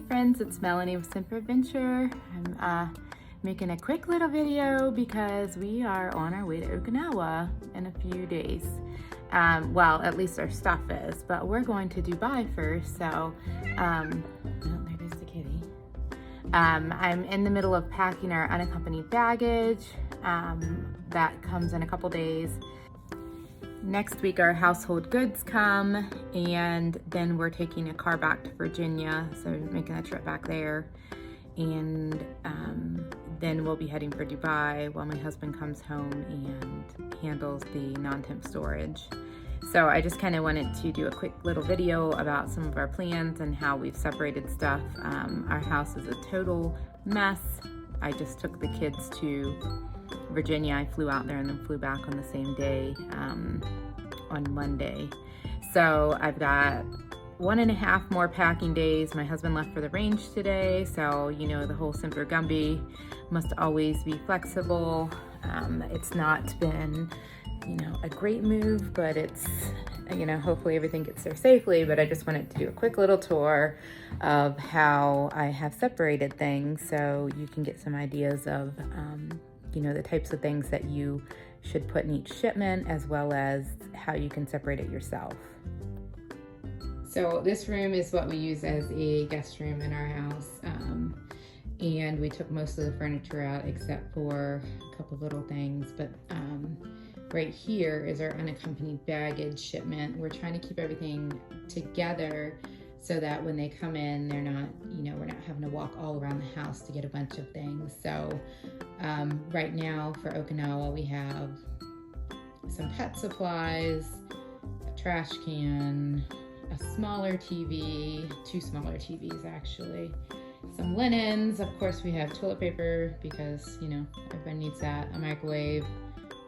friends, it's Melanie with Simper Adventure. I'm making a quick little video because we are on our way to Okinawa in a few days. Well, at least our stuff is, but we're going to Dubai first, so, oh, there goes the kitty. I'm in the middle of packing our unaccompanied baggage. That comes in a couple days. Next week our household goods come, and then we're taking a car back to Virginia, so making a trip back there. And then we'll be heading for Dubai while my husband comes home and handles the non-temp storage. So I just kind of wanted to do a quick little video about some of our plans and how we've separated stuff. Our house is a total mess. I just took the kids to Virginia. I flew out there and then flew back on the same day on Monday. So I've got 1.5 more packing days. My husband left for the range today, so you know the whole Simper Gumby must always be flexible. It's not been, you know, a great move, but it's, you know, hopefully everything gets there safely. But I just wanted to do a quick little tour of how I have separated things so you can get some ideas of you know, the types of things that you should put in each shipment, as well as how you can separate it yourself. So this room is what we use as a guest room in our house. And we took most of the furniture out except for a couple little things. But right here is our unaccompanied baggage shipment. We're trying to keep everything together so that when they come in, they're not, you know, we're not having to walk all around the house to get a bunch of things. So right now for Okinawa, we have some pet supplies, a trash can, a smaller TV, 2 smaller TVs actually, some linens. Of course, we have toilet paper because, you know, everyone needs that, a microwave.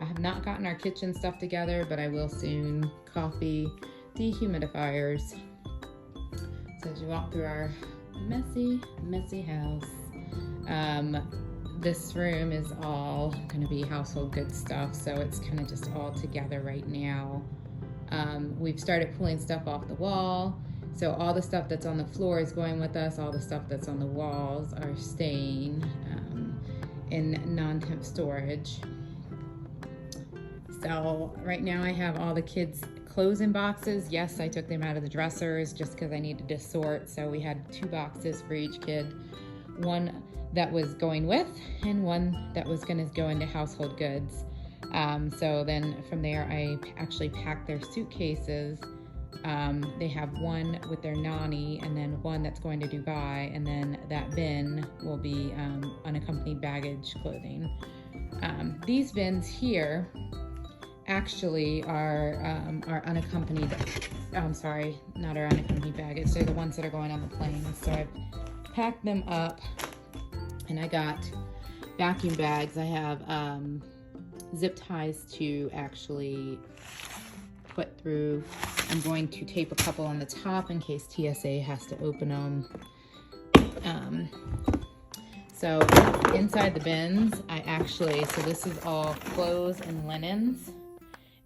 I have not gotten our kitchen stuff together, but I will soon. Coffee, dehumidifiers. So as you walk through our messy house, this room is all going to be household goods stuff, so it's kind of just all together right now. We've started pulling stuff off the wall, so all the stuff that's on the floor is going with us. All the stuff that's on the walls are staying in non-temp storage. So right now I have all the kids' clothes in boxes. Yes, I took them out of the dressers just because I needed to sort. So we had 2 boxes for each kid. One that was going with and one that was going to go into household goods. So then from there I actually packed their suitcases. They have one with their nanny and then one that's going to Dubai, and then that bin will be unaccompanied baggage clothing. These bins here actually are unaccompanied, I'm sorry, not our unaccompanied baggage. They're the ones that are going on the plane. So I've packed them up, and I got vacuum bags. I have zip ties to actually put through. I'm going to tape a couple on the top in case TSA has to open them. So inside the bins, so this is all clothes and linens.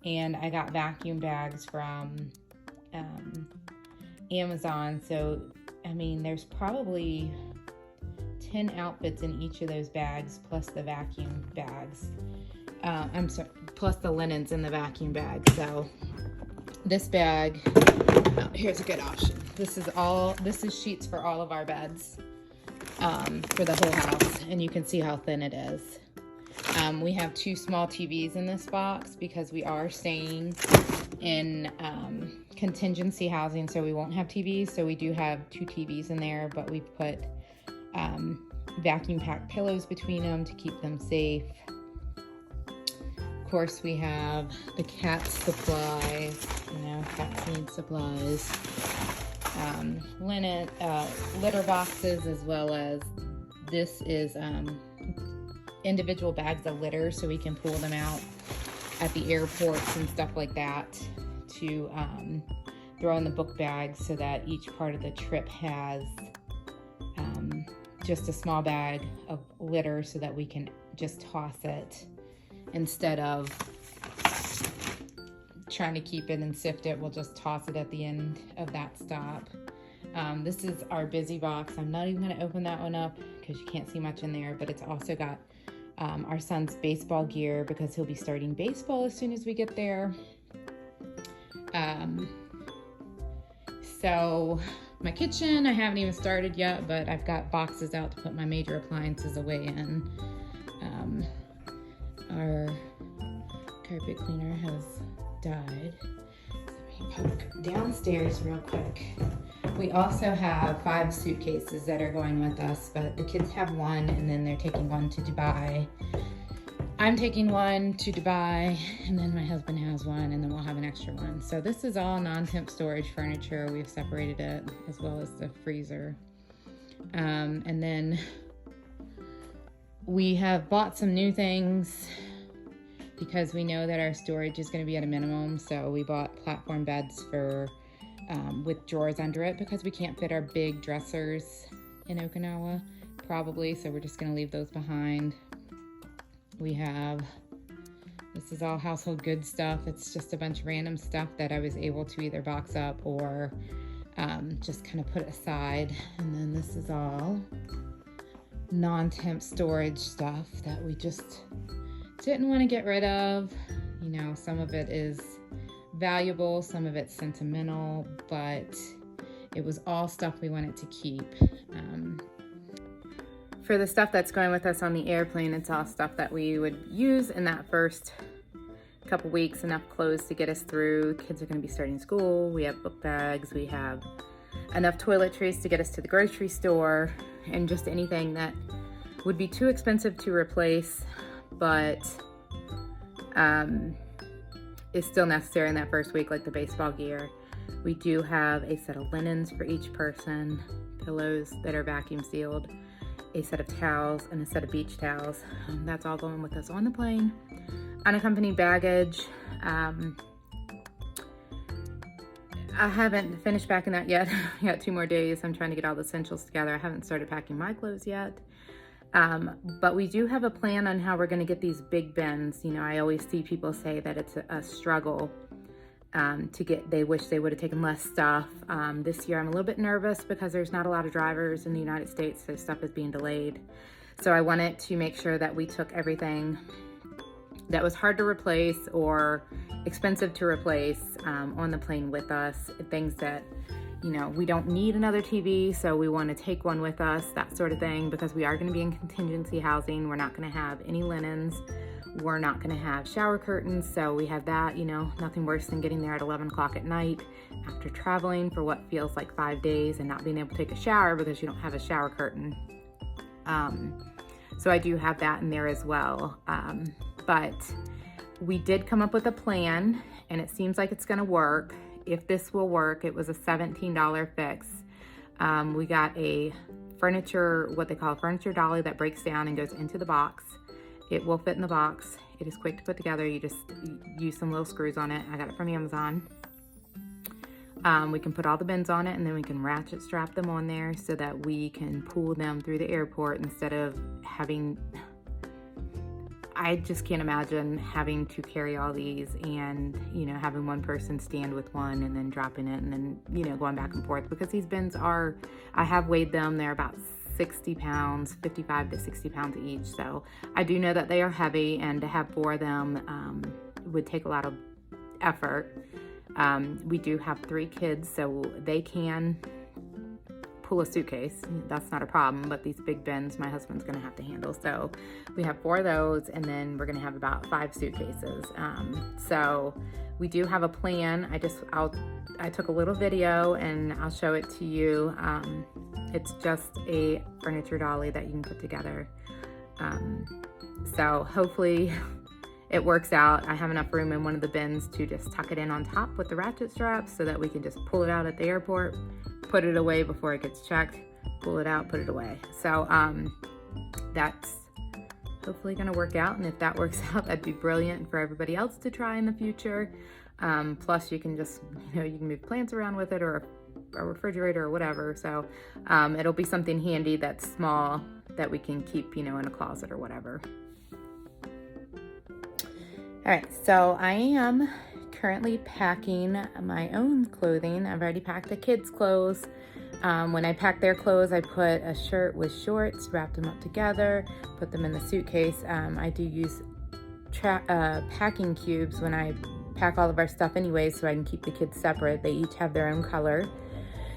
And I got vacuum bags from Amazon. So, I mean, there's probably 10 outfits in each of those bags, plus the vacuum bags. I'm sorry, plus the linens in the vacuum bag. So this bag, oh, here's a good option. This is sheets for all of our beds for the whole house. And you can see how thin it is. We have 2 small TVs in this box because we are staying in contingency housing, so we won't have TVs. So we do have 2 TVs in there, but we put vacuum packed pillows between them to keep them safe. Of course, we have the cat supplies, you know, cats need supplies, linen, litter boxes, as well as this is individual bags of litter, so we can pull them out at the airports and stuff like that to throw in the book bags, so that each part of the trip has just a small bag of litter so that we can just toss it instead of trying to keep it and sift it. We'll just toss it at the end of that stop. This is our busy box. I'm not even gonna open that one up because you can't see much in there, but it's also got our son's baseball gear because he'll be starting baseball as soon as we get there. So my kitchen, I haven't even started yet, but I've got boxes out to put my major appliances away in. Our carpet cleaner has died. Let me poke downstairs real quick. We also have 5 suitcases that are going with us, but the kids have one and then they're taking one to Dubai. I'm taking one to Dubai, and then my husband has one, and then we'll have an extra one. So this is all non-temp storage furniture. We've separated it, as well as the freezer. And then we have bought some new things because we know that our storage is going to be at a minimum. So we bought platform beds for with drawers under it because we can't fit our big dressers in Okinawa, probably. So we're just going to leave those behind. We have, this is all household goods stuff. It's just a bunch of random stuff that I was able to either box up or just kind of put aside. And then this is all non-temp storage stuff that we just didn't want to get rid of. You know, some of it is valuable, some of it's sentimental, but it was all stuff we wanted to keep. For the stuff that's going with us on the airplane, it's all stuff that we would use in that first couple weeks, enough clothes to get us through. Kids are going to be starting school. We have book bags. We have enough toiletries to get us to the grocery store, and just anything that would be too expensive to replace, but is still necessary in that first week, like the baseball gear. We do have a set of linens for each person, pillows that are vacuum sealed, a set of towels, and a set of beach towels. That's all going with us on the plane. Unaccompanied baggage. I haven't finished packing that yet. I got 2 more days. I'm trying to get all the essentials together. I haven't started packing my clothes yet. But we do have a plan on how we're going to get these big bins. You know, I always see people say that it's a struggle to get, they wish they would have taken less stuff. This year I'm a little bit nervous because there's not a lot of drivers in the United States, so stuff is being delayed. So I wanted to make sure that we took everything that was hard to replace or expensive to replace on the plane with us. Things that, you know, we don't need another TV, so we want to take one with us, that sort of thing, because we are going to be in contingency housing. We're not going to have any linens. We're not going to have shower curtains, so we have that. You know, nothing worse than getting there at 11 o'clock at night after traveling for what feels like 5 days and not being able to take a shower because you don't have a shower curtain. So I do have that in there as well. But we did come up with a plan, and it seems like it's going to work. If this will work, it was a $17 fix. We got a furniture, what they call a furniture dolly that breaks down and goes into the box. It will fit in the box. It is quick to put together. You just use some little screws on it. I got it from Amazon. We can put all the bins on it, and then we can ratchet strap them on there so that we can pull them through the airport instead of having, I just can't imagine having to carry all these and, you know, having one person stand with one and then dropping it and then, you know, going back and forth, because these bins are, I have weighed them, they're about 60 pounds, 55 to 60 pounds each. So I do know that they are heavy, and to have 4 of them would take a lot of effort. We do have 3 kids, so they can pull a suitcase. That's not a problem, but these big bins my husband's gonna have to handle. So we have 4 of those, and then we're gonna have about 5 suitcases. So we do have a plan. I took a little video and I'll show it to you. It's just a furniture dolly that you can put together. So hopefully it works out. I have enough room in one of the bins to just tuck it in on top with the ratchet straps so that we can just pull it out at the airport, put it away before it gets checked, pull it out, put it away. So that's hopefully gonna work out. And if that works out, that'd be brilliant for everybody else to try in the future. Plus you can just, you know, you can move plants around with it, or a refrigerator or whatever. So it'll be something handy that's small that we can keep, you know, in a closet or whatever. All right, so I am currently packing my own clothing. I've already packed the kids' clothes. When I pack their clothes, I put a shirt with shorts, wrapped them up together, put them in the suitcase. I do use packing cubes when I pack all of our stuff anyway, so I can keep the kids separate. They each have their own color.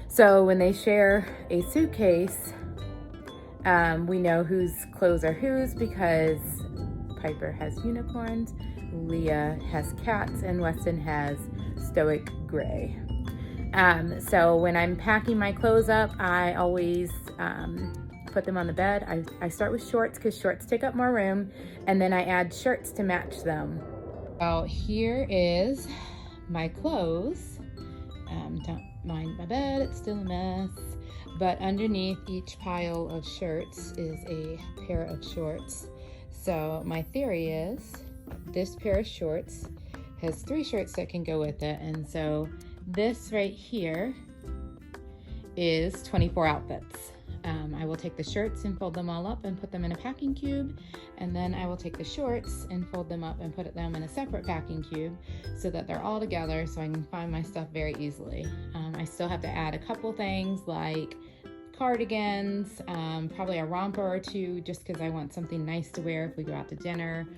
So when they share a suitcase, we know whose clothes are whose, because Piper has unicorns, Leah has cats, and Weston has stoic gray. So when I'm packing my clothes up, I always put them on the bed. I start with shorts because shorts take up more room, and then I add shirts to match them. Well, here is my clothes. Don't mind my bed, it's still a mess. But underneath each pile of shirts is a pair of shorts. So my theory is this pair of shorts has 3 shirts that can go with it. And so this right here is 24 outfits. I will take the shirts and fold them all up and put them in a packing cube, and then I will take the shorts and fold them up and put them in a separate packing cube so that they're all together so I can find my stuff very easily. I still have to add a couple things like cardigans, probably a romper or 2 just because I want something nice to wear if we go out to dinner,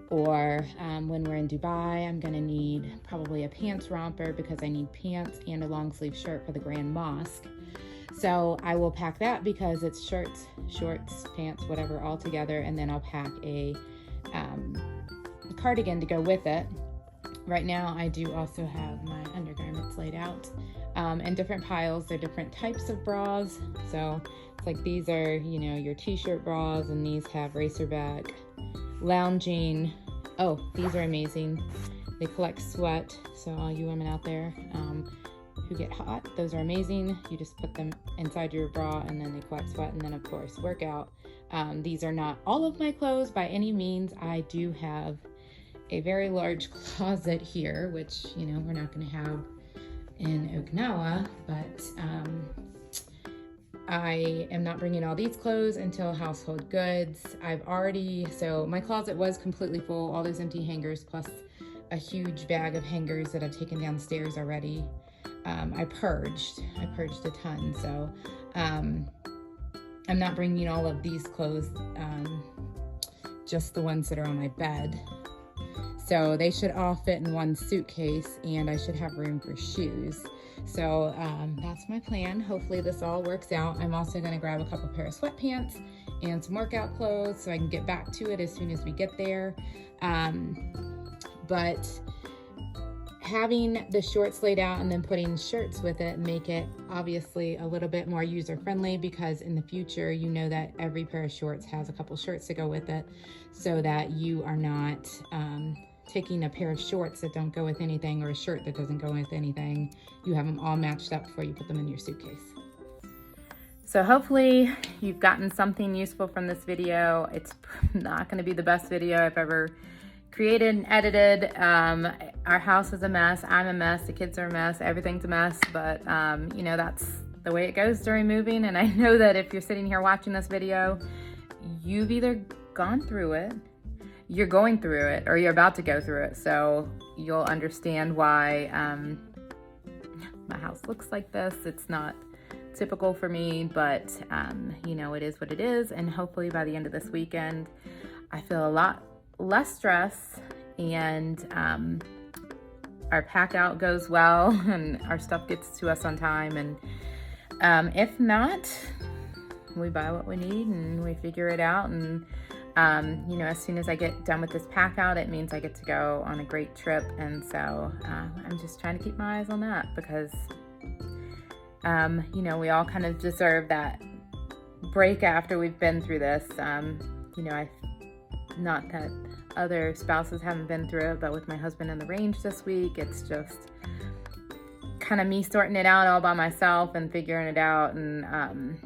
or when we're in Dubai, I'm gonna need probably a pants romper because I need pants and a long sleeve shirt for the Grand Mosque. So I will pack that because it's shirts, shorts, pants, whatever, all together, and then I'll pack a cardigan to go with it. Right now, I do also have my undergarments laid out in different piles. They're different types of bras. So it's like these are, you know, your t-shirt bras, and these have racerback, lounging. Oh, these are amazing. They collect sweat. So all you women out there who get hot, those are amazing. You just put them inside your bra and then they collect sweat, and then of course workout. These are not all of my clothes by any means. I do have a very large closet here, which, you know, we're not going to have in Okinawa, but I am not bringing all these clothes until household goods. So my closet was completely full, all those empty hangers plus a huge bag of hangers that I've taken downstairs already. I purged a ton, so I'm not bringing all of these clothes, just the ones that are on my bed. So they should all fit in one suitcase, and I should have room for shoes. So that's my plan. Hopefully this all works out. I'm also going to grab a couple pair of sweatpants and some workout clothes so I can get back to it as soon as we get there. But having the shorts laid out and then putting shirts with it make it obviously a little bit more user-friendly, because in the future, you know that every pair of shorts has a couple shirts to go with it, so that you are not taking a pair of shorts that don't go with anything or a shirt that doesn't go with anything. You have them all matched up before you put them in your suitcase. So hopefully you've gotten something useful from this video. It's not going to be the best video I've ever created and edited. Our house is a mess. I'm a mess. The kids are a mess. Everything's a mess. But you know, that's the way it goes during moving. And I know that if you're sitting here watching this video, you've either gone through it, you're going through it, or you're about to go through it. So you'll understand why my house looks like this. It's not typical for me, but you know, it is what it is. And hopefully by the end of this weekend, I feel a lot less stress, and our pack out goes well and our stuff gets to us on time. And if not, we buy what we need and we figure it out. And you know, as soon as I get done with this pack out, it means I get to go on a great trip. And so I'm just trying to keep my eyes on that, because you know, we all kind of deserve that break after we've been through this. You know, not that other spouses haven't been through it, but with my husband in the range this week, it's just kind of me sorting it out all by myself and figuring it out, and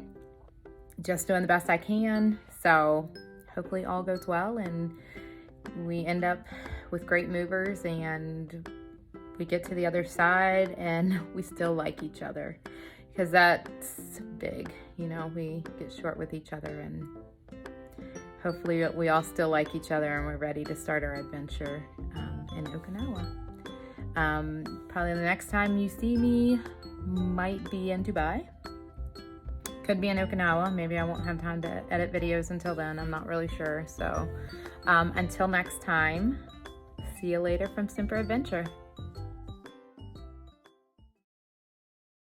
just doing the best I can. So hopefully all goes well and we end up with great movers, and we get to the other side and we still like each other, because that's big. You know, we get short with each other, and hopefully we all still like each other and we're ready to start our adventure in Okinawa. Probably the next time you see me might be in Dubai. Could be in Okinawa. Maybe I won't have time to edit videos until then. I'm not really sure. So until next time, see you later from Simper Adventure.